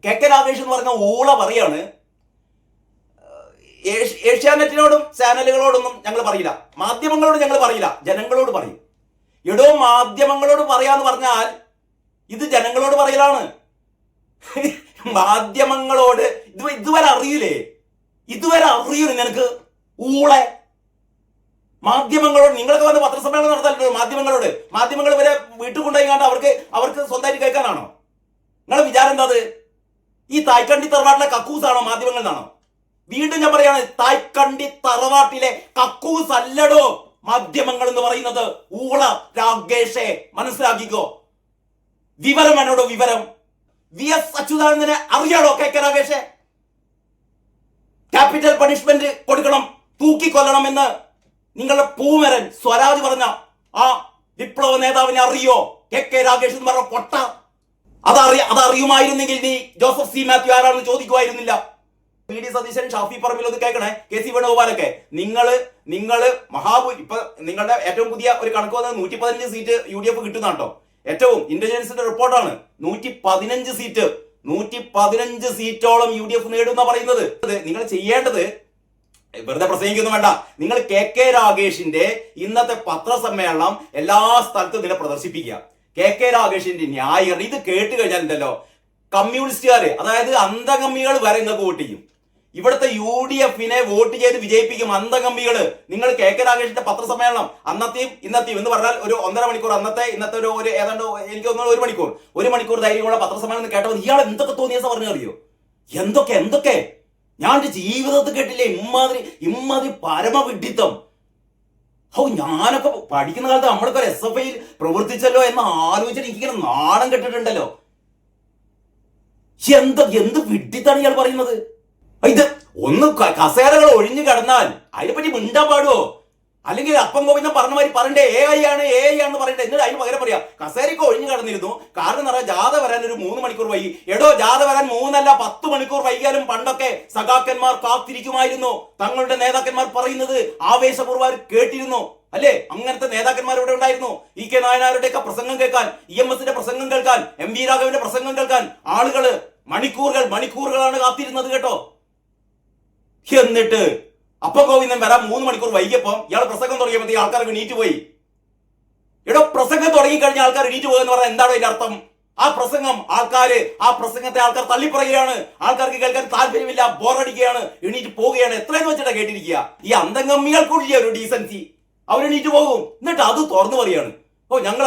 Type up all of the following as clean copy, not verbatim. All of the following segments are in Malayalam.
കെ രാഗേഷ് എന്ന് പറഞ്ഞ ഊള പറയാണ്, ഏഷ്യാനെറ്റിനോടും ചാനലുകളോടൊന്നും ഞങ്ങൾ പറയില്ല, മാധ്യമങ്ങളോട് ഞങ്ങൾ പറയില്ല, ജനങ്ങളോട് പറയും. എടോ, മാധ്യമങ്ങളോട് പറയാന്ന് പറഞ്ഞാൽ ഇത് ജനങ്ങളോട് പറയലാണ്. മാധ്യമങ്ങളോട് ഇതുവരെ അറിയില്ലേ? ഇതുവരെ അറിയില്ല നിനക്ക് ഊളെ? മാധ്യമങ്ങളോട് നിങ്ങളൊക്കെ വന്ന് പത്രസമ്മേളനം നടത്താറുണ്ടോ? മാധ്യമങ്ങൾ ഇവരെ വീട്ടിൽ കൊണ്ടുപോയിക്കാണ്ട് അവർക്ക് സ്വന്തമായിട്ട് കേൾക്കാനാണോ നിങ്ങളെ വിചാരം? എന്താ അത്? ഈ തായ്ക്കണ്ടി തറവാട്ടിലെ കക്കൂസാണോ മാധ്യമങ്ങൾ എന്നാണോ? വീണ്ടും ഞാൻ പറയാണ്, തായ്ക്കണ്ടി തറവാട്ടിലെ കക്കൂസ് അല്ലടോ മാധ്യമങ്ങൾ എന്ന് പറയുന്നത്. ഊള രാഗേഷേ, മനസ്സിലാക്കിക്കോ. വിവരം വേണോടോ, വിവരം. VS അച്യുതാനന്ദനെ അറിയാടോ കെ രാഗേഷേ? ക്യാപിറ്റൽ പണിഷ്മെന്റ് കൊടുക്കണം, തൂക്കിക്കൊല്ലണം എന്ന് നിങ്ങളുടെ പൂമരൻ സ്വരാജ് പറഞ്ഞ ആ വിപ്ലവ നേതാവിനെ അറിയോ? കെ രാഗേഷ് എന്ന് പറഞ്ഞ പൊട്ട. അതറിയുമായിരുന്നെങ്കിൽ നീ ജോസഫ് സി മാത്യു ആരാണെന്ന് ചോദിക്കുമായിരുന്നില്ല. PD സതീശൻ, ഷാഫി പറമ്പിൽ ഒന്ന് കേൾക്കണേ, KC വേണുഗോപാലൊക്കെ. നിങ്ങള് ഇപ്പൊ നിങ്ങളുടെ ഏറ്റവും പുതിയ ഒരു കണക്ക് വന്നത് 115 സീറ്റ് UDF കിട്ടുന്നാട്ടോ. ഏറ്റവും ഇന്റലിജൻസിന്റെ റിപ്പോർട്ടാണ്. 115 സീറ്റ്, 115 സീറ്റോളം UDF നേടുന്ന പറയുന്നത്. നിങ്ങൾ ചെയ്യേണ്ടത് വെറുതെ പ്രസംഗിക്കൊന്നും വേണ്ട. നിങ്ങൾ കെ രാഗേഷിന്റെ ഇന്നത്തെ പത്രസമ്മേളനം എല്ലാ സ്ഥലത്തും നിങ്ങൾ പ്രദർശിപ്പിക്കുക. കെ രാഗേഷിന്റെ ന്യായം ഇത് കേട്ട് കഴിഞ്ഞാൽ ഉണ്ടല്ലോ, കമ്മ്യൂണിസ്റ്റുകാര്, അതായത് അന്തകമ്മികൾ വരെ നിങ്ങൾക്ക് വോട്ട് ചെയ്യും. ഇവിടുത്തെ UDFനെ വോട്ട് ചെയ്ത് വിജയിപ്പിക്കും അന്തകമ്മികള്. നിങ്ങൾ കെ രാഗേഷിന്റെ പത്രസമ്മേളനം അന്നത്തെയും ഇന്നത്തെയും എന്ന് പറഞ്ഞാൽ ഒരു 1.5 മണിക്കൂർ, ഇന്നത്തെ ഒരു ഏതാണ്ട് എനിക്ക് തോന്നുന്നു 1 മണിക്കൂർ ധൈര്യമുള്ള പത്രസമ്മേളനം കേട്ടപ്പോൾ ഇയാൾ എന്തൊക്കെ തോന്നിയ പറഞ്ഞു അറിയോ? എന്തൊക്കെ ഞാൻ ജീവിതത്തിൽ കേട്ടില്ലേ ഇമ്മാതിരി പരമവിഡിത്തം. ഞാനൊക്കെ പഠിക്കുന്ന കാലത്ത് നമ്മളൊക്കെ SFI പ്രവർത്തിച്ചല്ലോ എന്ന് ആലോചിച്ചിട്ട് എനിക്കിങ്ങനെ നാണം കെട്ടിട്ടുണ്ടല്ലോ. എന്ത് വിഡിത്താണ് ഇയാൾ പറയുന്നത്? ഇത് ഒന്ന് കസേരകൾ ഒഴിഞ്ഞു കിടന്നാൽ അതിനെപ്പറ്റി മിണ്ടാൻ പാടുവോ? അല്ലെങ്കിൽ അപ്പം ഗോവിന്ദൻ പറഞ്ഞ മാതിരി പറയണ്ടേ AI ആണെന്ന് പറയണ്ടേ? എന്നിട്ട് അതിന് പകരം പറയാ കസേരയൊക്കെ ഒഴിഞ്ഞു കിടന്നിരുന്നു. കാരണം എന്ന് പറഞ്ഞാൽ ജാഥ വരാൻ ഒരു 3 മണിക്കൂർ വൈകി. എടോ, ജാഥ വരാൻ 3 അല്ല 10 മണിക്കൂർ വൈകിയാലും പണ്ടൊക്കെ സഖാക്കന്മാർ കാത്തിരിക്കുമായിരുന്നു. തങ്ങളുടെ നേതാക്കന്മാർ പറയുന്നത് ആവേശപൂർവ്വം കേട്ടിരുന്നു, അല്ലേ? അങ്ങനത്തെ നേതാക്കന്മാർ ഇവിടെ ഉണ്ടായിരുന്നു. EK നായനാരുടെയൊക്കെ പ്രസംഗം കേൾക്കാൻ, EMSന്റെ പ്രസംഗം കേൾക്കാൻ, MV രാഘവന്റെ പ്രസംഗം കേൾക്കാൻ ആളുകള് മണിക്കൂറുകളാണ് കാത്തിരുന്നത് കേട്ടോ. എന്നിട്ട് അപ്പം ഗോവിന്ദൻ വരാൻ 3 മണിക്കൂർ വൈകിയപ്പം ഇയാൾ പ്രസംഗം തുടങ്ങിയപ്പോൾ ആൾക്കാർക്ക് എണീറ്റ് പോയി. പ്രസംഗം തുടങ്ങിക്കഴിഞ്ഞ ആൾക്കാർ എണീറ്റ് പോകുക പറഞ്ഞാൽ എന്താണ് അതിന്റെ അർത്ഥം? ആ പ്രസംഗത്തെ ആൾക്കാർ തള്ളിപ്പറയുകയാണ്, ആൾക്കാർക്ക് കേൾക്കാൻ താല്പര്യമില്ല, ബോറടിക്കുകയാണ്, എണീറ്റ് പോവുകയാണ്. എത്രയെന്ന് വെച്ചിട്ടാ കേട്ടിരിക്കുക? ഈ അന്തംഗമ്മികൾക്കുള്ള ഒരു ഡീസൻസി, അവരെണീറ്റ് പോകും. എന്നിട്ട് അത് തുറന്നു പറയാണ്, ഞങ്ങൾ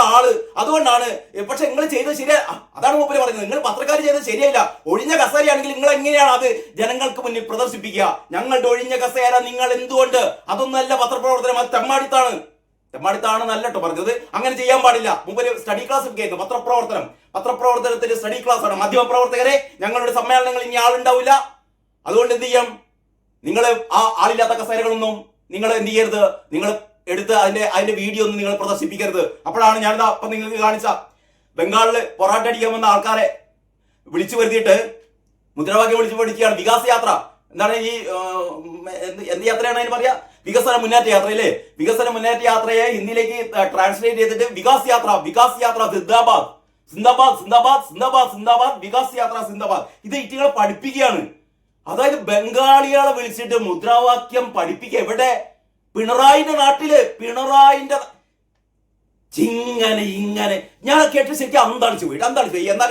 അതുകൊണ്ടാണ്. പക്ഷെ നിങ്ങൾ ചെയ്തത് ശരിയാ, അതാണ് മൂപ്പര് പറയുന്നത്. നിങ്ങൾ പത്രക്കാർ ചെയ്തത് ശരിയല്ല. ഒഴിഞ്ഞ കസേരയാണെങ്കിൽ നിങ്ങൾ എങ്ങനെയാണ് അത് ജനങ്ങൾക്ക് മുന്നിൽ പ്രദർശിപ്പിക്കുക? ഞങ്ങളുടെ ഒഴിഞ്ഞ കസേര നിങ്ങൾ എന്തുകൊണ്ട്? അതൊന്നല്ല പത്രപ്രവർത്തനം, അത് തെമ്മാടിത്താണ് നല്ലട്ടോ പറഞ്ഞത്. അങ്ങനെ ചെയ്യാൻ പാടില്ല. മൂപ്പര് സ്റ്റഡി ക്ലാസ് കേൾക്കും. പത്രപ്രവർത്തനത്തിന്റെ സ്റ്റഡി ക്ലാസ് ആണ്. മാധ്യമപ്രവർത്തകരെ, ഞങ്ങളുടെ സമ്മേളനങ്ങൾ ഇനി ആളുണ്ടാവില്ല. അതുകൊണ്ട് എന്ത് ചെയ്യാം? നിങ്ങൾ ആ ആളില്ലാത്ത കസേരകളൊന്നും നിങ്ങൾ എന്ത് ചെയ്യരുത്, നിങ്ങൾ എടുത്ത് അതിന്റെ വീഡിയോ ഒന്നും നിങ്ങൾ പ്രദർശിപ്പിക്കരുത്. അപ്പോഴാണ് ഞാനിതാ അപ്പം നിങ്ങൾക്ക് കാണിച്ച ബംഗാളില് പൊറാട്ട അടിക്കാൻ വന്ന ആൾക്കാരെ വിളിച്ചു വരുത്തിയിട്ട് മുദ്രാവാക്യം വിളിച്ചു പഠിക്കുകയാണ്. വികാസ് യാത്ര എന്താണ്? ഈ എന്ത് യാത്രയാണ് അതിന് പറയാ? വികസന മുന്നേറ്റ യാത്രയല്ലേ? വികസന മുന്നേറ്റ യാത്രയെ ഹിന്ദിയിലേക്ക് ട്രാൻസ്ലേറ്റ് ചെയ്തിട്ട് വികാസ് യാത്ര സിന്ദാബാദ് വികാസ് യാത്ര സിന്ദാബാദ്. ഇത് ഇറ്റികളെ പഠിപ്പിക്കുകയാണ്. അതായത് ബംഗാളികളെ വിളിച്ചിട്ട് മുദ്രാവാക്യം പഠിപ്പിക്കുക. എവിടെ? പിണറായിന്റെ നാട്ടില്. പിണറായിന്റെ ഇങ്ങനെ ഞാൻ കേട്ട് ശരിക്കും അന്താളിച്ചു പോയിട്ട്. എന്നാൽ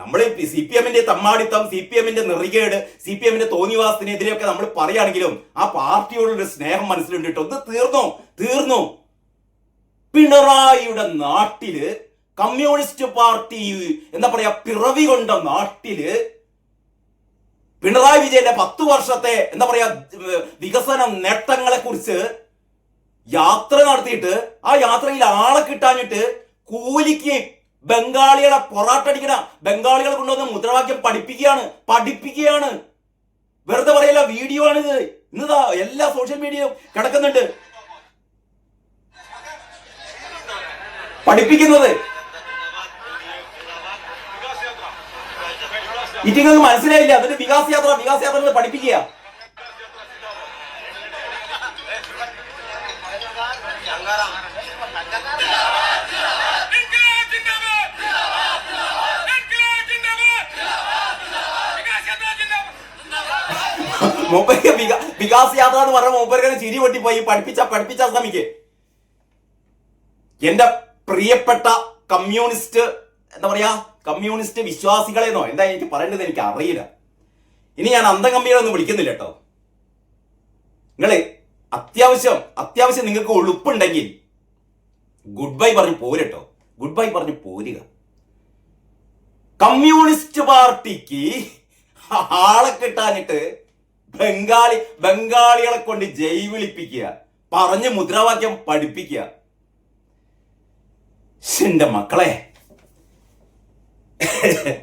നമ്മൾ CPMന്റെ തമ്മാടിത്തം, CPMന്റെ നെറികേട്, CPMന്റെ തോന്നിവാസത്തിനെതിരെയൊക്കെ നമ്മൾ പറയുകയാണെങ്കിലും ആ പാർട്ടിയോടുള്ള സ്നേഹം മനസ്സിലുണ്ട് കേട്ടോ. ഇത് തീർന്നു. പിണറായിയുടെ നാട്ടില്, കമ്മ്യൂണിസ്റ്റ് പാർട്ടി എന്താ പറയാ പിറവി കൊണ്ട നാട്ടില് പിണറായി വിജയന്റെ 10 വർഷത്തെ എന്താ പറയാ വികസന നേട്ടങ്ങളെ കുറിച്ച് യാത്ര നടത്തിയിട്ട് ആ യാത്രയിൽ ആളെ കിട്ടാഞ്ഞിട്ട് കൂലിക്ക് ബംഗാളികളെ പൊറാട്ടടിക്കണ ബംഗാളികളെ കൊണ്ടുവന്ന് മുദ്രാവാക്യം പഠിപ്പിക്കുകയാണ്. വെറുതെ പറയല്ല, വീഡിയോ ആണിത്. ഇന്നതാ എല്ലാ സോഷ്യൽ മീഡിയയും കിടക്കുന്നുണ്ട് പഠിപ്പിക്കുന്നത്. ഇറ്റിങ്ങൾക്ക് മനസ്സിലായില്ല. അതിന്റെ വികാസ് യാത്ര പഠിപ്പിക്കുക. മൂപ്പർക്ക് വികാസ് യാത്ര എന്ന് പറഞ്ഞ മൂപ്പർക്ക് ചിരി പൊട്ടിപ്പോയി. പഠിപ്പിച്ച ശ്രമിക്ക്. എന്റെ പ്രിയപ്പെട്ട കമ്മ്യൂണിസ്റ്റ് എന്താ പറയാ, കമ്മ്യൂണിസ്റ്റ് വിശ്വാസികളെന്നോ എന്താ എനിക്ക് പറയേണ്ടത് എനിക്ക് അറിയില്ല. ഇനി ഞാൻ അന്തംകമ്പികളൊന്നും വിളിക്കുന്നില്ല കേട്ടോ. നിങ്ങള് അത്യാവശ്യം നിങ്ങൾക്ക് ഉളുപ്പുണ്ടെങ്കിൽ ഗുഡ് ബൈ പറഞ്ഞു പോരട്ടോ. ഗുഡ് ബൈ പറഞ്ഞു പോരുക. കമ്മ്യൂണിസ്റ്റ് പാർട്ടിക്ക് ആളെ കിട്ടാനിട്ട് ബംഗാളികളെ കൊണ്ട് ജയ് വിളിപ്പിക്കുക, പറഞ്ഞ് മുദ്രാവാക്യം പഠിപ്പിക്കുക. എന്റെ മക്കളെ,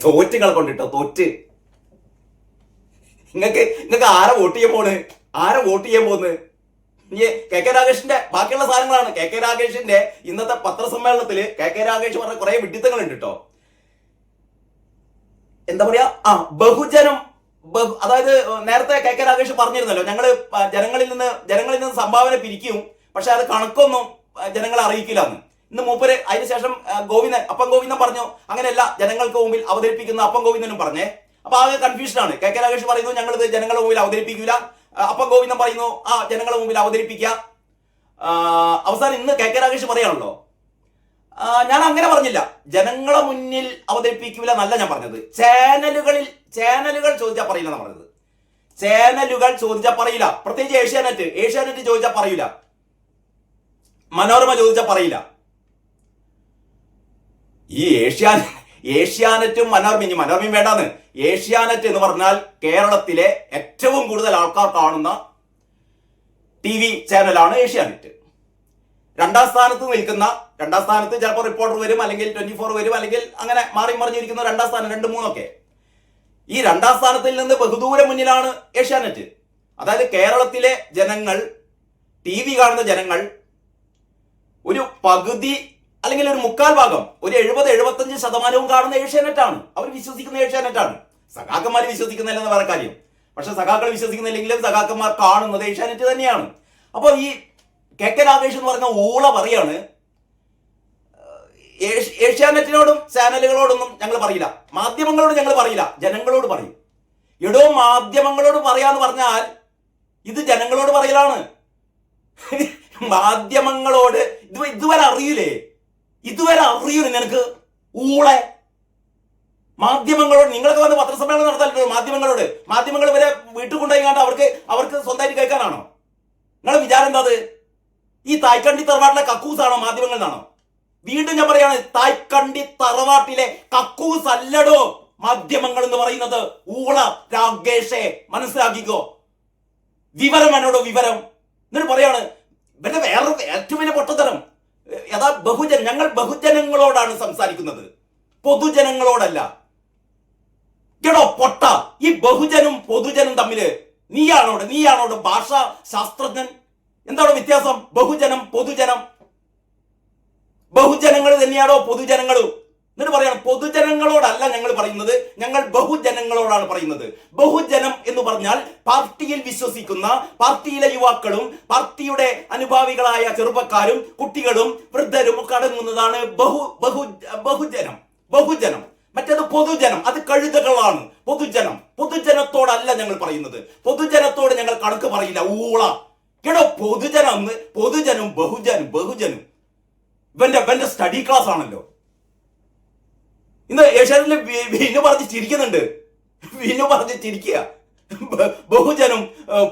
തോറ്റുകളെ കൊണ്ടിട്ടോ തോറ്റ്. നിങ്ങൾക്ക് ആരെ വോട്ട് ചെയ്യാൻ പോകുന്നത്? ഇനി കെ രാഗേഷിന്റെ ബാക്കിയുള്ള സാധനങ്ങളാണ്. കെ രാഗേഷിന്റെ ഇന്നത്തെ പത്രസമ്മേളനത്തിൽ കെ രാഗേഷ് പറഞ്ഞ കുറെ വിഡിത്തങ്ങൾ ഉണ്ട് കേട്ടോ. എന്താ പറയാ, ബഹുജനം, അതായത് നേരത്തെ കെ രാഗേഷ് പറഞ്ഞിരുന്നല്ലോ, ഞങ്ങള് ജനങ്ങളിൽ നിന്ന് സംഭാവന പിരിക്കും, പക്ഷെ അത് കണക്കൊന്നും ജനങ്ങളെ അറിയിക്കില്ല എന്ന്. ഇന്ന് മൂപ്പര് അതിനുശേഷം അപ്പം ഗോവിന്ദൻ പറഞ്ഞു അങ്ങനെയല്ല, ജനങ്ങൾക്ക് മുമ്പിൽ അവതരിപ്പിക്കുന്ന അപ്പം ഗോവിന്ദനും പറഞ്ഞേ. അപ്പൊ ആകെ കൺഫ്യൂഷനാണ്. കെ രാഗേഷ് പറയുന്നു ഞങ്ങളിത് ജനങ്ങളുടെ മുമ്പിൽ അവതരിപ്പിക്കില്ല, അപ്പം ഗോവിന്ദൻ പറയുന്നു ജനങ്ങളുടെ മുമ്പിൽ അവതരിപ്പിക്കുക. അവസാനം ഇന്ന് കെ രാഗേഷ് പറയാണല്ലോ, ഞാൻ അങ്ങനെ പറഞ്ഞില്ല, ജനങ്ങളെ മുന്നിൽ അവതരിപ്പിക്കില്ല എന്നല്ല ഞാൻ പറഞ്ഞത്. ചാനലുകൾ ചോദിച്ചാൽ പറയില്ല എന്നാണ് പറഞ്ഞത്. ചാനലുകൾ ചോദിച്ചാൽ പറയില്ല. പ്രത്യേകിച്ച് ഏഷ്യാനെറ്റ് ചോദിച്ചാൽ പറയില്ല, മനോരമ ചോദിച്ചാൽ പറയില്ല. ഈ ഏഷ്യാനെറ്റും മനോരമയും വേണ്ടാന്ന്. ഏഷ്യാനെറ്റ് എന്ന് പറഞ്ഞാൽ കേരളത്തിലെ ഏറ്റവും കൂടുതൽ ആൾക്കാർ കാണുന്ന TV ചാനലാണ് ഏഷ്യാനെറ്റ്. രണ്ടാം സ്ഥാനത്ത് ചിലപ്പോൾ റിപ്പോർട്ടർ വരും, അല്ലെങ്കിൽ 24 വരും, അല്ലെങ്കിൽ അങ്ങനെ മാറി മറിഞ്ഞിരിക്കുന്ന രണ്ടാം സ്ഥാനം 2, 3 ഒക്കെ. ഈ രണ്ടാം സ്ഥാനത്തിൽ നിന്ന് ബഹുദൂരം മുന്നിലാണ് ഏഷ്യാനെറ്റ്. അതായത് കേരളത്തിലെ ജനങ്ങൾ, TV കാണുന്ന ജനങ്ങൾ ഒരു പകുതി അല്ലെങ്കിൽ ഒരു 3/4 ഭാഗം, ഒരു 70-75% കാണുന്ന ഏഷ്യാനെറ്റാണ്. അവർ വിശ്വസിക്കുന്ന ഏഷ്യാനെറ്റാണ്. സഖാക്കന്മാർ വിശ്വസിക്കുന്നില്ലെന്ന് വേറെ കാര്യം. പക്ഷെ സഖാക്കൾ വിശ്വസിക്കുന്നില്ലെങ്കിലും സഖാക്കന്മാർ കാണുന്നത് ഏഷ്യാനെറ്റ് തന്നെയാണ്. അപ്പോൾ ഈ കെ രാഗേഷ് എന്ന് പറഞ്ഞ ഊള പറയാണ്, ഏഷ്യാനെറ്റിനോടും ചാനലുകളോടൊന്നും ഞങ്ങൾ പറയില്ല, മാധ്യമങ്ങളോട് ഞങ്ങൾ പറയില്ല, ജനങ്ങളോട് പറയും. എടോ, മാധ്യമങ്ങളോട് പറയാന്ന് പറഞ്ഞാൽ ഇത് ജനങ്ങളോട് പറയലാണ്. മാധ്യമങ്ങളോട് ഇതുവരെ അറിയില്ലേ നിനക്ക് ഊളെ? മാധ്യമങ്ങളോട് നിങ്ങളൊക്കെ വന്ന് പത്രസമ്മേളനം നടത്താറുണ്ടോ? മാധ്യമങ്ങൾ ഇവരെ വീട്ടിൽ കൊണ്ടുപോയിക്കാണ്ട് അവർക്ക് സ്വന്തമായിട്ട് കേൾക്കാനാണോ? നിങ്ങളെ വിചാരം എന്താ? ഈ തായ്ക്കണ്ടി തറവാട്ടിലെ കക്കൂസാണോ മാധ്യമങ്ങൾ എന്നാണോ? വീണ്ടും ഞാൻ പറയാണ്, തായ്ക്കണ്ടി തറവാട്ടിലെ കക്കൂസ് അല്ലടോ മാധ്യമങ്ങൾ എന്ന് പറയുന്നത്. ഊള രാഗേഷേ, മനസ്സിലാക്കിക്കോ. വിവരം എന്നോടോ വിവരം. എന്നിട്ട് പറയാണ് ഇവരുടെ വേറെ ഏറ്റവും വലിയ പൊട്ടത്തരം. ഞങ്ങൾ ബഹുജനങ്ങളോടാണ് സംസാരിക്കുന്നത്, പൊതുജനങ്ങളോടല്ല. കേടോ പൊട്ട, ഈ ബഹുജനും പൊതുജനും തമ്മില് നീയാണോട് ഭാഷാ ശാസ്ത്രജ്ഞൻ? എന്താണ് വ്യത്യാസം? ബഹുജനങ്ങൾ തന്നെയാണോ പൊതുജനങ്ങളും? എന്നിട്ട് പറയണം പൊതുജനങ്ങളോടല്ല ഞങ്ങൾ പറയുന്നത്, ഞങ്ങൾ ബഹുജനങ്ങളോടാണ് പറയുന്നത്. ബഹുജനം എന്ന് പറഞ്ഞാൽ പാർട്ടിയിൽ വിശ്വസിക്കുന്ന പാർട്ടിയിലെ യുവാക്കളും പാർട്ടിയുടെ അനുഭാവികളായ ചെറുപ്പക്കാരും കുട്ടികളും വൃദ്ധരും ഒക്കെ അടങ്ങുന്നതാണ് ബഹുജനം. മറ്റേത് പൊതുജനം, അത് കഴുതകളാണ്. പൊതുജനത്തോടല്ല ഞങ്ങൾ പറയുന്നത്. പൊതുജനത്തോട് ഞങ്ങൾ കണക്ക് പറയില്ല. ഊള കേടോ, പൊതുജനം ബഹുജനും ഇവന്റെ സ്റ്റഡി ക്ലാസ് ആണല്ലോ. ഇന്ന് ഏഷ്യാനെറ്റില് വിനു പറഞ്ഞ് ചിരിക്കുക. ബഹുജനും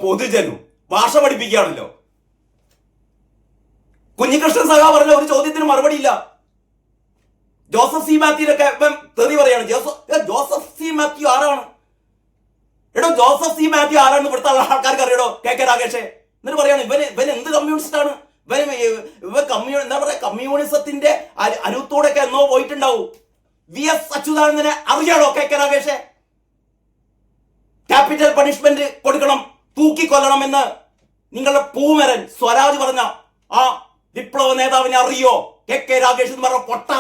പൊതുജനും ഭാഷ പഠിപ്പിക്കുകയാണല്ലോ. കുഞ്ഞികൃഷ്ണൻ സഖാ പറഞ്ഞ ഒരു ചോദ്യത്തിന് മറുപടി ഇല്ല. ജോസഫ് സി മാത്യുവിനൊക്കെ തെറി പറയാണ്. ജോസഫ് സി മാത്യു ആരാണ്? എടോ, ജോസഫ് സി മാത്യു ആരാണെന്ന് ഇവിടുത്തെ ആൾക്കാർക്ക് അറിയടോ? കെ രാഗേഷേ. എന്നിട്ട് പറയാണ് ഇവൻ എന്ത് കമ്മ്യൂണിസ്റ്റ് ആണ്? എന്താ പറയാ, കമ്മ്യൂണിസത്തിന്റെ അരുത്തോടൊക്കെ എന്നോ പോയിട്ടുണ്ടാവും. VS അച്യുതാനന്ദനെ അറിയാണോ കെ രാഗേഷേ? ക്യാപിറ്റൽ പണിഷ്മെന്റ് കൊടുക്കണം, തൂക്കിക്കൊല്ലണം എന്ന് നിങ്ങളുടെ പൂമരൻ സ്വരാജ് പറഞ്ഞ ആ വിപ്ലവ നേതാവിനെ അറിയോ? കെ രാഗേഷ് എന്ന് പറഞ്ഞ പൊട്ട.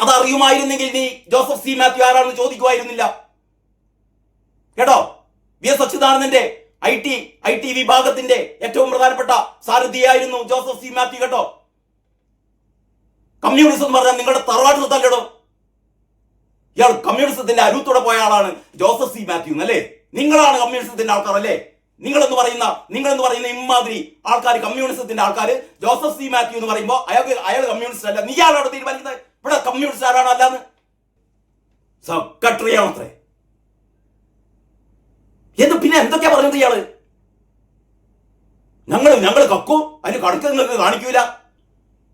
അതറിയുമായിരുന്നെങ്കിൽ നീ ജോസഫ് സി മാത്യു ആരാണെന്ന് ചോദിക്കുമായിരുന്നില്ല. കേട്ടോ, VS അച്യുതാനന്ദന്റെ IT വിഭാഗത്തിന്റെ ഏറ്റവും പ്രധാനപ്പെട്ട സാരഥിയായിരുന്നു ജോസഫ് സി മാത്യു. കേട്ടോ, കമ്മ്യൂണിസം എന്ന് പറഞ്ഞാൽ നിങ്ങളുടെ തറവാട്ട് സ്വത്തല്ലടോ. ഇയാൾ കമ്മ്യൂണിസത്തിന്റെ അരുത്തൂടെ പോയ ആളാണ് ജോസഫ് സി മാത്യു എന്നല്ലേ? നിങ്ങളാണ് കമ്മ്യൂണിസത്തിന്റെ ആൾക്കാർ അല്ലേ? നിങ്ങളെന്ന് പറയുന്ന ഇമാതിരി ആൾക്കാർ, കമ്മ്യൂണിസത്തിന്റെ ആൾക്കാർ. ജോസഫ് സി മാത്യു എന്ന് പറയുമ്പോൾ അയാൾ കമ്മ്യൂണിസ്റ്റ് അല്ല. നീയാളോട് തീരുമാനിക്കുന്നത് ഇവിടെ കമ്മ്യൂണിസ്റ്റ് ആരാണോ അല്ലാന്ന്? സെക്രട്ടറി ആണത്രേ. പിന്നെ എന്തൊക്കെയാ പറഞ്ഞത് ഇയാള്? ഞങ്ങൾ കക്കും, അതിന് കണക്ക് നിങ്ങൾക്ക് കാണിക്കൂല.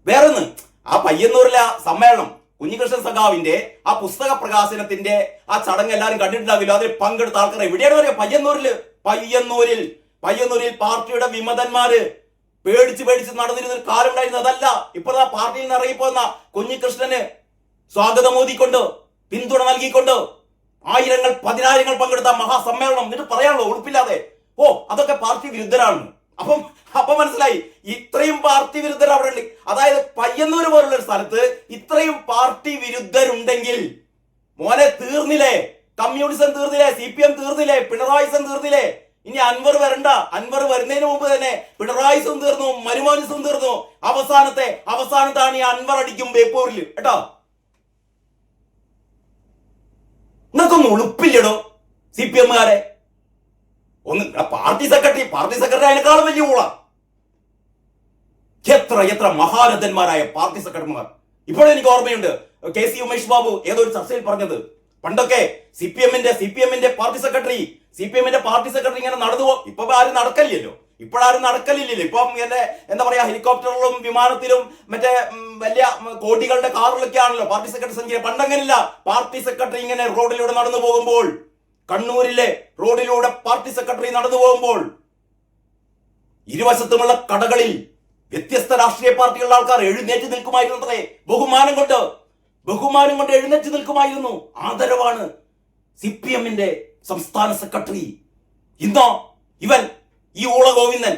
വേറൊന്ന്, ആ പയ്യന്നൂരിലെ സമ്മേളനം, കുഞ്ഞികൃഷ്ണൻ സഖാവിന്റെ ആ പുസ്തക പ്രകാശനത്തിന്റെ ആ ചടങ്ങ് എല്ലാവരും കണ്ടിട്ടുണ്ടാവില്ല. അതിൽ പങ്കെടുത്ത ആൾക്കാർ എവിടെയാണ് പറയാ? പയ്യന്നൂരിൽ പാർട്ടിയുടെ വിമതന്മാര് പേടിച്ച് നടന്നിരുന്ന ഒരു കാലം ഉണ്ടായിരുന്നു. അതല്ല, ഇപ്പോൾ ആ പാർട്ടിയിൽ നിന്ന് ഇറങ്ങിപ്പോന്ന കുഞ്ഞികൃഷ്ണന് സ്വാഗതം ഓതിക്കൊണ്ട്, പിന്തുണ നൽകിക്കൊണ്ട് ആയിരങ്ങൾ പതിനായിരങ്ങൾ പങ്കെടുത്ത മഹാസമ്മേളനം. എന്നിട്ട് പറയാനുള്ളൂ ഉറപ്പില്ലാതെ, അതൊക്കെ പാർട്ടി വിരുദ്ധരാണ്. അപ്പം മനസ്സിലായി, ഇത്രയും പാർട്ടി വിരുദ്ധർ അവിടെ ഉണ്ട്. അതായത് പയ്യന്നൂർ പോലുള്ള ഒരു സ്ഥലത്ത് ഇത്രയും പാർട്ടി വിരുദ്ധരുണ്ടെങ്കിൽ മോനെ തീർന്നില്ലേ? കമ്മ്യൂണിസം തീർന്നില്ലേ? CPM തീർന്നില്ലേ? പിണറായിസം തീർന്നില്ലേ? ഇനി അൻവർ വരണ്ട. അൻവർ വരുന്നതിന് മുമ്പ് തന്നെ പിണറായിസം തീർന്നു, മരുമോനിസം തീർന്നു. അവസാനത്താണ് ഈ അൻവർ അടിക്കും ബേപ്പൂരിൽ കേട്ടോ. നിങ്ങൾക്കൊന്നും ഉളുപ്പില്ലടോ CPMകാരെ. ഒന്ന് പാർട്ടി സെക്രട്ടറി അതിനേക്കാളും വലിയ ഊള. എത്ര മഹാരഥന്മാരായ പാർട്ടി സെക്രട്ടറിമാർ. ഇപ്പോഴും എനിക്ക് ഓർമ്മയുണ്ട് KC ഉമേഷ് ബാബു ഏതോ ഒരു ചർച്ചയിൽ പറഞ്ഞത്, പണ്ടൊക്കെ CPMന്റെ പാർട്ടി സെക്രട്ടറി ഇങ്ങനെ നടന്നു പോകും. ഇപ്പൊ ആരും നടക്കലില്ലല്ലോ. ഇപ്പം എന്താ പറയാ, ഹെലികോപ്റ്ററിലും വിമാനത്തിലും മറ്റേ വലിയ കോടികളുടെ കാറിലൊക്കെ ആണല്ലോ പാർട്ടി സെക്രട്ടറി സഞ്ചരിക്കുക. പണ്ടങ്ങനില്ല. പാർട്ടി സെക്രട്ടറി ഇങ്ങനെ റോഡിലൂടെ നടന്നു പോകുമ്പോൾ, കണ്ണൂരിലെ റോഡിലൂടെ പാർട്ടി സെക്രട്ടറി നടന്നു പോകുമ്പോൾ ഇരുവശത്തുമുള്ള കടകളിൽ വ്യത്യസ്ത രാഷ്ട്രീയ പാർട്ടികളുടെ ആൾക്കാർ എഴുന്നേറ്റ് നിൽക്കുമായിരുന്നത്രേ. ബഹുമാനം കൊണ്ട് എഴുന്നേറ്റ് നിൽക്കുമായിരുന്നു. ആദരവാണ് CPMന്റെ സംസ്ഥാന സെക്രട്ടറി. ഇന്നോ ഇവൻ ഈ ഊള ഗോവിന്ദൻ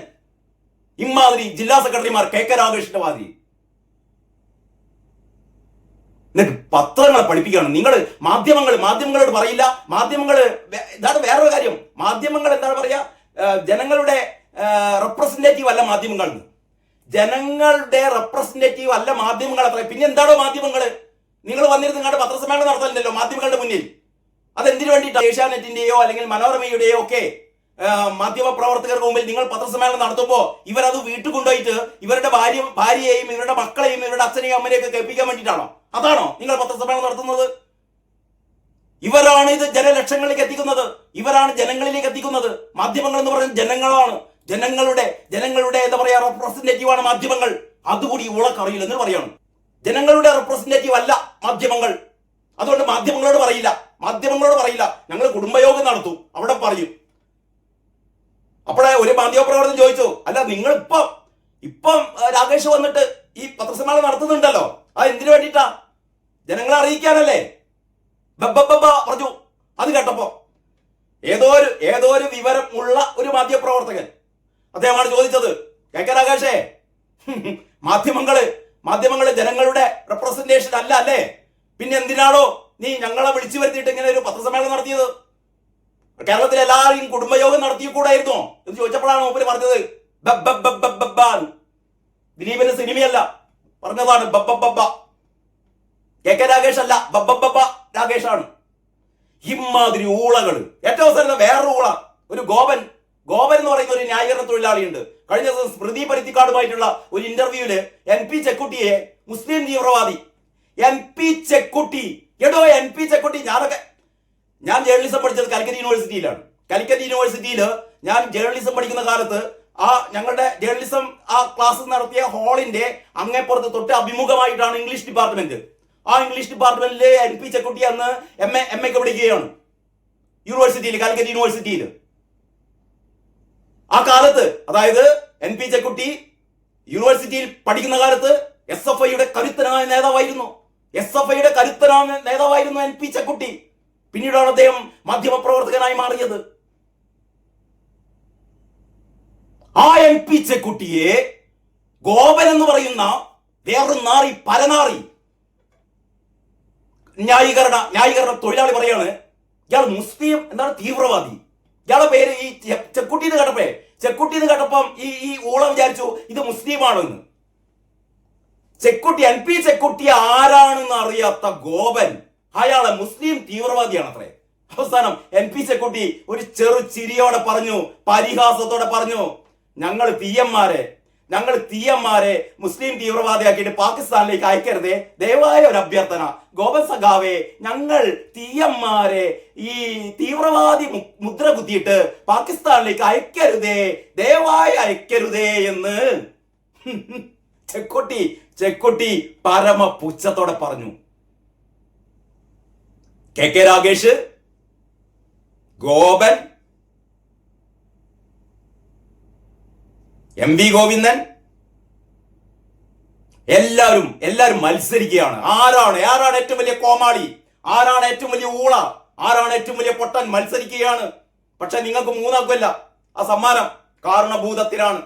ഇമാതിരി ജില്ലാ സെക്രട്ടറിമാർ KK രാഗേഷിന്റെ മാതിരി. പത്രങ്ങളെ പഠിപ്പിക്കുകയാണ് നിങ്ങൾ. മാധ്യമങ്ങളോട് പറയില്ല. ഇതാണ് വേറൊരു കാര്യം. മാധ്യമങ്ങൾ എന്താണ് പറയാ, ജനങ്ങളുടെ റെപ്രസെന്റേറ്റീവ് അല്ല മാധ്യമങ്ങൾ. ജനങ്ങളുടെ റെപ്രസെന്റേറ്റീവ് അല്ല മാധ്യമങ്ങൾ. അത്ര പിന്നെ എന്താണോ മാധ്യമങ്ങൾ? നിങ്ങൾ വന്നിരുന്ന് നിങ്ങളുടെ പത്രസമ്മേളനം നടത്തലുണ്ടല്ലോ മാധ്യമങ്ങളുടെ മുന്നിൽ. അതെന്തിനു വേണ്ടിയിട്ടാണ്? ഏഷ്യാനെറ്റിന്റെയോ അല്ലെങ്കിൽ മനോരമയുടെയോ ഒക്കെ മാധ്യമ പ്രവർത്തകർക്ക് മുമ്പിൽ നിങ്ങൾ പത്രസമ്മേളനം നടത്തുമ്പോൾ ഇവരത് വീട്ടിൽ കൊണ്ടുപോയിട്ട് ഇവരുടെ ഭാര്യയെയും ഇവരുടെ മക്കളെയും ഇവരുടെ അച്ഛനെയും അമ്മനെയും ഒക്കെ കേൾപ്പിക്കാൻ വേണ്ടിയിട്ടാണോ? അതാണോ നിങ്ങൾ പത്രസമ്മേളനം നടത്തുന്നത്? ഇവരാണ് ഇത് ജനലക്ഷങ്ങളിലേക്ക് എത്തിക്കുന്നത്. ഇവരാണ് ജനങ്ങളിലേക്ക് എത്തിക്കുന്നത്. മാധ്യമങ്ങൾ എന്ന് പറയുന്നത് ജനങ്ങളാണ്. ജനങ്ങളുടെ എന്താ പറയാ റെപ്രസെന്റേറ്റീവ് ആണ് മാധ്യമങ്ങൾ. അതുകൂടി ഉളക്കറിയില്ല എന്ന് പറയണം. ജനങ്ങളുടെ റെപ്രസെന്റേറ്റീവ് അല്ല മാധ്യമങ്ങൾ. അതുകൊണ്ട് മാധ്യമങ്ങളോട് പറയില്ല. ഞങ്ങൾ കുടുംബയോഗം നടത്തും, അവിടെ പറയും. അപ്പോഴേ ഒരു മാധ്യമപ്രവർത്തകൻ ചോദിച്ചു, അല്ല നിങ്ങൾ ഇപ്പം രാകേഷ് വന്നിട്ട് ഈ പത്രസമ്മേളനം നടത്തുന്നുണ്ടല്ലോ, അത് എന്തിനു വേണ്ടിയിട്ടാ? ജനങ്ങളെ അറിയിക്കാനല്ലേ? പറഞ്ഞു. അത് കേട്ടപ്പോ ഏതോ ഒരു വിവരം ഉള്ള ഒരു മാധ്യമപ്രവർത്തകൻ അദ്ദേഹമാണ് ചോദിച്ചത്, KK രാകേഷേ, മാധ്യമങ്ങള് ജനങ്ങളുടെ റെപ്രസെന്റേഷൻ അല്ല അല്ലേ? പിന്നെ എന്തിനാണോ നീ ഞങ്ങളെ വിളിച്ചു വരുത്തിയിട്ട് ഇങ്ങനെ ഒരു പത്രസമ്മേളനം നടത്തിയത്? കേരളത്തിൽ എല്ലാവരും കുടുംബയോഗം നടത്തിക്കൂടായിരുന്നോ എന്ന് ചോദിച്ചപ്പോഴാണ് മൂപ്പര് പറഞ്ഞത് ദിലീപിന് സിനിമയല്ല പറഞ്ഞതാണ് KK രാകേഷ് അല്ല, രാകേഷാണ്. ഇമാതിരി ഊളകൾ. ഏറ്റവും അവസാനം വേറൊരു ഊള, ഒരു ഗോപൻ എന്ന് പറയുന്ന ഒരു ന്യായീകരണ തൊഴിലാളിയുണ്ട്. കഴിഞ്ഞ ദിവസം സ്മൃതി പരുത്തിക്കാടുമായിട്ടുള്ള ഒരു ഇന്റർവ്യൂവില് NP ചെക്കുട്ടിയെ മുസ്ലിം തീവ്രവാദി NP ചെക്കുട്ടി, ഞാൻ ജേർണലിസം പഠിച്ചത് കാലിക്കറ്റ് യൂണിവേഴ്സിറ്റിയിൽ ഞാൻ ജേർണലിസം പഠിക്കുന്ന കാലത്ത് ഞങ്ങളുടെ ജേർണലിസം ക്ലാസ് നടത്തിയ ഹാളിന്റെ അങ്ങേപ്പുറത്ത് തൊട്ട് അഭിമുഖമായിട്ടാണ് ഇംഗ്ലീഷ് ഡിപ്പാർട്ട്മെന്റ്. ആ ഇംഗ്ലീഷ് ഡിപ്പാർട്ട്മെന്റിലെ NP ചെക്കുട്ടി അന്ന് എം എ പഠിക്കുകയാണ് കാലിക്കറ്റ് യൂണിവേഴ്സിറ്റിയിൽ. ആ കാലത്ത്, അതായത് NP ചെക്കുട്ടി യൂണിവേഴ്സിറ്റിയിൽ പഠിക്കുന്ന കാലത്ത് SFIയുടെ കരുത്തനായ നേതാവായിരുന്നു. NP ചെക്കുട്ടി. പിന്നീടാണ് അദ്ദേഹം മാധ്യമപ്രവർത്തകനായി മാറിയത്. ആ NP ചെക്കുട്ടിയെ ഗോപൻ എന്ന് പറയുന്ന വേറൊരു പരനാറി ന്യായീകരണ തൊഴിലാളി പറയാണ്, ഇയാൾ മുസ്ലിം എന്താണ് തീവ്രവാദി. ഇയാളുടെ പേര് ഈ ചെക്കുട്ടി എന്ന് കേട്ടപ്പം ഈ ഊള വിചാരിച്ചു ഇത് മുസ്ലിമാണെന്ന്. NP ചെക്കുട്ടി ആരാണെന്ന് അറിയാത്ത ഗോപൻ അയാളെ മുസ്ലിം തീവ്രവാദിയാണ് അത്രേ. അവസാനം NP ചെക്കുട്ടി ഒരു ചെറു ചിരിയോടെ പറഞ്ഞു, പരിഹാസത്തോടെ പറഞ്ഞു, ഞങ്ങൾ തീയന്മാരെ മുസ്ലിം തീവ്രവാദിയാക്കിയിട്ട് പാകിസ്ഥാനിലേക്ക് അയക്കരുതേ, ദയവായ ഒരു അഭ്യർത്ഥന, ഗോപൻ സഖാവേ, ഞങ്ങൾ തീയന്മാരെ ഈ തീവ്രവാദി മുദ്ര കുത്തിയിട്ട് പാകിസ്ഥാനിലേക്ക് അയക്കരുതേ, ദയവായി അയക്കരുതേ എന്ന് ചെക്കുട്ടി പരമ പുച്ഛത്തോടെ പറഞ്ഞു. KK രാഗേഷ്, ഗോപൻ, MV ഗോവിന്ദൻ എല്ലാവരും മത്സരിക്കുകയാണ്. ആരാണ് ഏറ്റവും വലിയ കോമാളി, ആരാണ് ഏറ്റവും വലിയ ഊള, ആരാണ് ഏറ്റവും വലിയ പൊട്ടൻ മത്സരിക്കുകയാണ്. പക്ഷെ നിങ്ങൾക്ക് മൂന്നാക്കുമല്ല ആ സമ്മാനം കാരണഭൂതത്തിനാണ്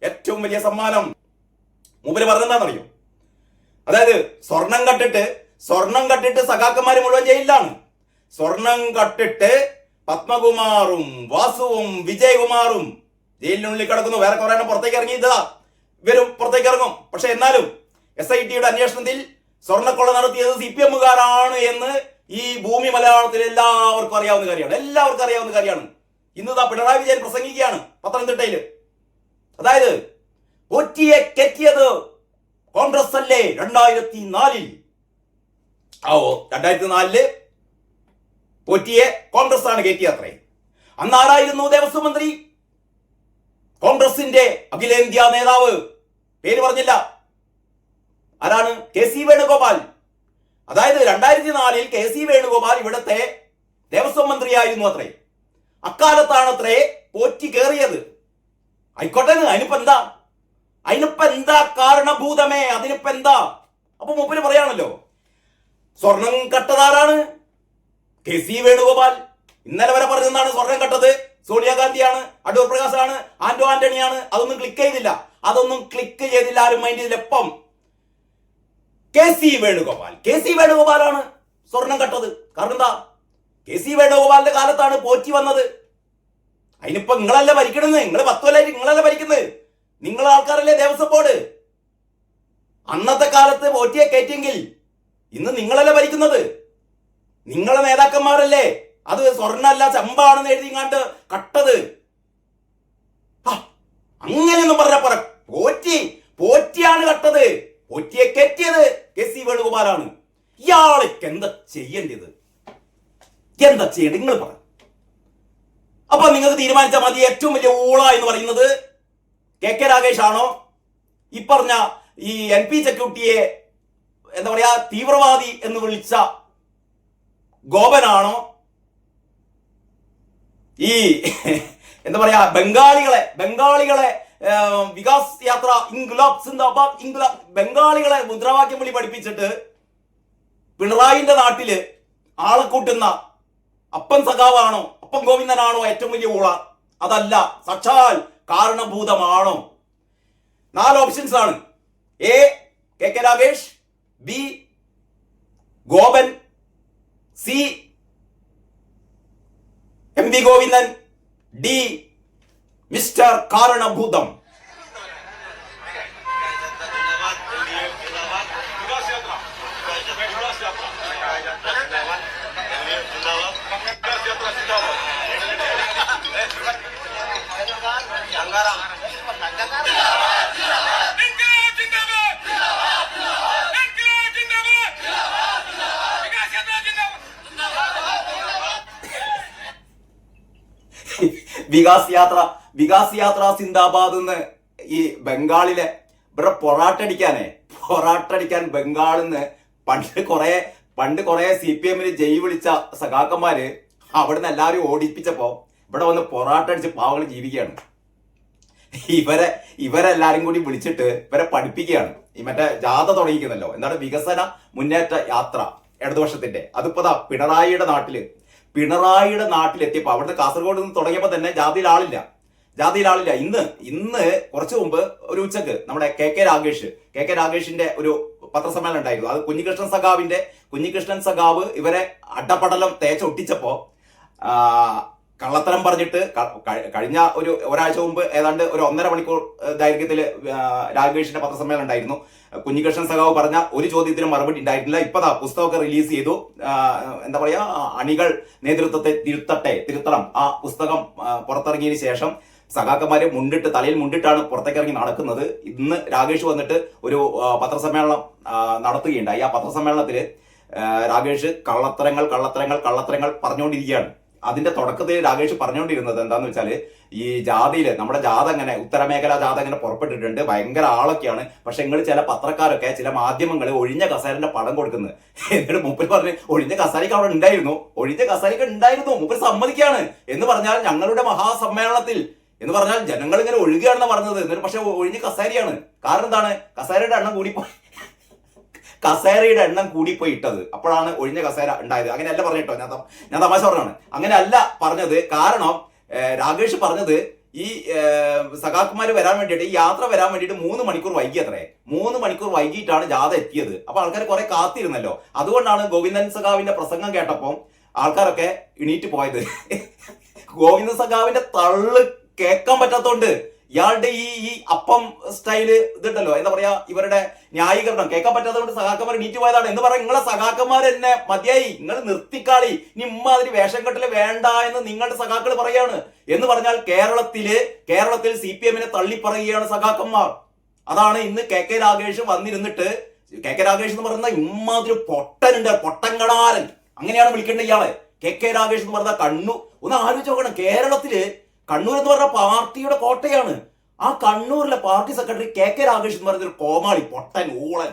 ഏറ്റവും വലിയ സമ്മാനം. മൂപ്പര് പറഞ്ഞെന്താണെന്നറിയോ? അതായത് സ്വർണം കട്ടിട്ട് സഖാക്കന്മാര് മുഴുവൻ ജയിലിലാണ്. സ്വർണം കട്ടിട്ട് പത്മകുമാറും വാസുവും വിജയകുമാറും ജയിലിനുള്ളിൽ കിടക്കുന്നു. വേറെ കുറെ എണ്ണം പുറത്തേക്ക് ഇറങ്ങിയതാ, ഇവരും പുറത്തേക്ക് ഇറങ്ങും. പക്ഷെ എന്നാലും SITയുടെ അന്വേഷണത്തിൽ സ്വർണ്ണക്കൊള്ള നടത്തിയത് CPM-കാരാണ് എന്ന് ഈ ഭൂമി മലയാളത്തിൽ എല്ലാവർക്കും അറിയാവുന്ന കാര്യമാണ്. ഇന്ന് പിണറായി വിജയൻ പ്രസംഗിക്കുകയാണ് പത്തനംതിട്ടയില്. അതായത് പോറ്റിയെ കെറ്റിയത് കോൺഗ്രസ് അല്ലേ 2004 പോറ്റിയെ കോൺഗ്രസ് ആണ് കയറ്റിയത്രേ. അന്ന് ആരായിരുന്നു ദേവസ്വം മന്ത്രി? കോൺഗ്രസിന്റെ അഖിലേന്ത്യാ നേതാവ്, പേര് പറഞ്ഞില്ല, ആരാണ്? KC വേണുഗോപാൽ. അതായത് 2004 KC വേണുഗോപാൽ ഇവിടത്തെ ദേവസ്വം മന്ത്രിയായിരുന്നു അത്രേ. അക്കാലത്താണത്രേ പോറ്റി കയറിയത്. ആയിക്കോട്ടെ, അതിനിപ്പോ എന്താ കാരണഭൂതമേ, അതിനിപ്പോ എന്താ? അപ്പൊ മൂപ്പര് പറയാണല്ലോ, സ്വർണം കട്ടതാരാണ്? KC വേണുഗോപാൽ. ഇന്നലെ വരെ പറഞ്ഞതാണ് സ്വർണം കട്ടത് സോണിയാഗാന്ധിയാണ്, അടൂർ പ്രകാശാണ്, ആന്റോ ആന്റണിയാണ്. അതൊന്നും ക്ലിക്ക് ചെയ്തില്ല, ആരും മൈൻഡ് ചെയ്തില്ല. എപ്പം KC വേണുഗോപാലാണ് സ്വർണം കട്ടത്. കാരണം എന്താ? KC വേണുഗോപാലിന്റെ കാലത്താണ് പോറ്റി വന്നത്. അതിനിപ്പോ നിങ്ങളല്ല ഭരിക്കണമെന്ന്, നിങ്ങൾ 10 കൊല്ലമായിട്ട് നിങ്ങളല്ല ഭരിക്കുന്നത്, നിങ്ങളെ ആൾക്കാരല്ലേ ദേവസ്വം ബോർഡ്. അന്നത്തെ കാലത്ത് പോറ്റിയെ കയറ്റിയെങ്കിൽ ഇന്ന് നിങ്ങളല്ല ഭരിക്കുന്നത്, നിങ്ങളെ നേതാക്കന്മാരല്ലേ അത് സ്വർണ്ണല്ല ചെമ്പാണെന്ന് എഴുതിങ്ങാണ്ട് കട്ടത്. അങ്ങനെയൊന്നും പറഞ്ഞ പോറ്റിയാണ് കട്ടത്. പോറ്റിയെ കെറ്റിയത് KC വേണുഗോപാലാണ്. ഇയാൾക്ക് എന്താ ചെയ്യേണ്ടത് നിങ്ങൾ പറ. അപ്പൊ നിങ്ങൾക്ക് തീരുമാനിച്ചാൽ മതി. ഏറ്റവും വലിയ ഊള എന്ന് പറയുന്നത് KK രാഗേഷ് ആണോ? ഈ പറഞ്ഞ ഈ NP ചെക്കുട്ടിയെ എന്താ പറയാ തീവ്രവാദി എന്ന് വിളിച്ച ഗോപനാണോ? ഈ എന്താ പറയാ ബംഗാളികളെ വികാസ് യാത്ര ഇൻകുലാബ് സിന്ദാബാദ് ഇൻകുലാബ് ബംഗാളികളെ മുദ്രാവാക്യം വിളി പഠിപ്പിച്ചിട്ട് പിണറായിന്റെ നാട്ടില് ആളെ കൂട്ടുന്ന അപ്പൻ സഖാവാണോ, അപ്പൻ ഗോവിന്ദനാണോ ഏറ്റവും വലിയ ഊള? അതല്ല, സാക്ഷാൽ കാരണഭൂതമാണോ? 4 ഓപ്ഷൻസ് ആണ്. A KK Ragesh, B Gopan, C MV Govindan, D mister കാരണഭൂതം. വികാസ് യാത്ര സിന്ദാബാദ് എന്ന് ഈ ബംഗാളിലെ ഇവിടെ പൊറാട്ടടിക്കാൻ ബംഗാളിൽ നിന്ന് പണ്ട് കുറെ CPM-ന് ജയ് വിളിച്ച സഖാക്കന്മാര് അവിടുന്ന് എല്ലാവരും ഓടിപ്പിച്ചപ്പോ ഇവിടെ വന്ന് പൊറാട്ടടിച്ച് പാവങ്ങൾ ജീവിക്കുകയാണ്. ഇവരെല്ലാരും കൂടി വിളിച്ചിട്ട് ഇവരെ പഠിപ്പിക്കുകയാണ്. ഈ മറ്റേ ജാഥ തുടങ്ങിക്കുന്നല്ലോ, എന്താണ് വികസന മുന്നേറ്റ യാത്ര ഇടതുപക്ഷത്തിന്റെ. അതിപ്പോ പിണറായിയുടെ നാട്ടിലെത്തിയപ്പോ അവിടുന്ന് കാസർഗോഡ് നിന്ന് തുടങ്ങിയപ്പോ തന്നെ ജാതിയിൽ ആളില്ല. ഇന്ന് കുറച്ചു മുമ്പ് ഒരു ഉച്ചക്ക് നമ്മുടെ KK രാഗേഷിന്റെ ഒരു പത്രസമ്മേളനം ഉണ്ടായിരുന്നു. അത് കുഞ്ഞികൃഷ്ണൻ സഖാവ് ഇവരെ അഡപ്പടലം തേച്ചൊട്ടിച്ചപ്പോ കള്ളത്തരം പറഞ്ഞിട്ട് കഴിഞ്ഞ ഒരാഴ്ച മുമ്പ് ഏതാണ്ട് ഒരു 1.5 മണിക്കൂർ ദൈർഘ്യത്തിൽ രാകേഷിന്റെ പത്രസമ്മേളനം ഉണ്ടായിരുന്നു. കുഞ്ഞികൃഷ്ണൻ സഖാവ് പറഞ്ഞ ഒരു ചോദ്യത്തിനും മറുപടി ഉണ്ടായിട്ടില്ല. ഇപ്പതാ പുസ്തകമൊക്കെ റിലീസ് ചെയ്തു. എന്താ പറയാ, അണികൾ നേതൃത്വത്തെ തിരുത്തണം. ആ പുസ്തകം പുറത്തിറങ്ങിയതിന് ശേഷം സഖാക്കന്മാര് തലയിൽ മുണ്ടിട്ടാണ് പുറത്തേക്ക് ഇറങ്ങി നടക്കുന്നത്. ഇന്ന് രാകേഷ് വന്നിട്ട് ഒരു പത്രസമ്മേളനം നടത്തുകയുണ്ടായി. ആ പത്രസമ്മേളനത്തില് രാകേഷ് കള്ളത്തരങ്ങൾ പറഞ്ഞുകൊണ്ടിരിക്കുകയാണ്. അതിന്റെ തുടക്കത്തിൽ രാകേഷ് പറഞ്ഞുകൊണ്ടിരുന്നത് എന്താന്ന് വെച്ചാല്, ഈ ജാഥയില് നമ്മുടെ ജാഥ അങ്ങനെ ഉത്തരമേഖല ജാഥ അങ്ങനെ പുറപ്പെട്ടിട്ടുണ്ട്, ഭയങ്കര ആളൊക്കെയാണ്. പക്ഷെ നിങ്ങൾ ചില പത്രക്കാരൊക്കെ ചില മാധ്യമങ്ങൾ ഒഴിഞ്ഞ കസേരന്റെ പടം കൊടുക്കുന്നത്. എന്നിട്ട് മൂപ്പര് പറഞ്ഞ് ഒഴിഞ്ഞ കസേരയ്ക്ക് അവിടെ ഉണ്ടായിരുന്നു, മൂപ്പര് സമ്മതിക്കാണ് എന്ന് പറഞ്ഞാൽ ഞങ്ങളുടെ മഹാസമ്മേളനത്തിൽ എന്ന് പറഞ്ഞാൽ ജനങ്ങൾ ഇങ്ങനെ ഒഴുകുകയാണെന്ന് പറഞ്ഞത്. എന്നിട്ട് പക്ഷെ ഒഴിഞ്ഞ കസേരയാണ്. കാരണം എന്താണ്? കസേരയുടെ എണ്ണം കൂടിപ്പോയി ഇട്ടത്. അപ്പോഴാണ് ഒഴിഞ്ഞ കസേര ഉണ്ടായത്. അങ്ങനെയല്ല പറഞ്ഞിട്ടോ, ഞാൻ തമാശ പറഞ്ഞാണ്. അങ്ങനെയല്ല പറഞ്ഞത്. കാരണം രാകേഷ് പറഞ്ഞത് ഈ സഖാക്കന്മാര് വരാൻ വേണ്ടിയിട്ട്, ഈ യാത്ര വരാൻ വേണ്ടിയിട്ട് 3 മണിക്കൂർ വൈകി. 3 മണിക്കൂർ വൈകിട്ടാണ് ജാഥ എത്തിയത്. അപ്പൊ ആൾക്കാർ കുറെ കാത്തിരുന്നല്ലോ. അതുകൊണ്ടാണ് ഗോവിന്ദൻ സഖാവിന്റെ പ്രസംഗം കേട്ടപ്പോൾ ആൾക്കാരൊക്കെ എണീറ്റ് പോയത്. ഗോവിന്ദൻ സഖാവിന്റെ തള്ള് കേൾക്കാൻ പറ്റാത്തോണ്ട് ഇയാളുടെ ഈ അപ്പം സ്റ്റൈല് ഇതുണ്ടല്ലോ, എന്താ പറയാ, ഇവരുടെ ന്യായീകരണം കേൾക്കാൻ പറ്റാത്തതുകൊണ്ട് സഖാക്കന്മാർ എണീറ്റ് പോയതാണ് എന്ന് പറയാം. നിങ്ങളെ സഖാക്കന്മാർ എന്നെ മതിയായി, നിങ്ങൾ നിർത്തിക്കാളി, ഇനി ഇമ്മാതിരി വേഷം കെട്ടല് വേണ്ട എന്ന് നിങ്ങളുടെ സഖാക്കൾ പറയാണ്. എന്ന് പറഞ്ഞാൽ കേരളത്തിൽ CPM-നെ തള്ളിപ്പറയുകയാണ് സഖാക്കന്മാർ. അതാണ് ഇന്ന് കെ രാഗേഷ് വന്നിരുന്നിട്ട്, കെ രാഗേഷ് എന്ന് പറയുന്ന ഇമ്മാതിരി പൊട്ടൻകടാരൻ, അങ്ങനെയാണ് വിളിക്കേണ്ടത് ഇയാളെ. കെ രാഗേഷ് എന്ന് പറഞ്ഞ ഒന്ന് ആലോചിച്ച് നോക്കണം. കണ്ണൂർ എന്ന് പറഞ്ഞ പാർട്ടിയുടെ കോട്ടയാണ്. ആ കണ്ണൂരിലെ പാർട്ടി സെക്രട്ടറി കെ രാഗേഷ് എന്ന് പറയുന്ന ഒരു കോമാളി, പൊട്ടൻ, ഊളൻ.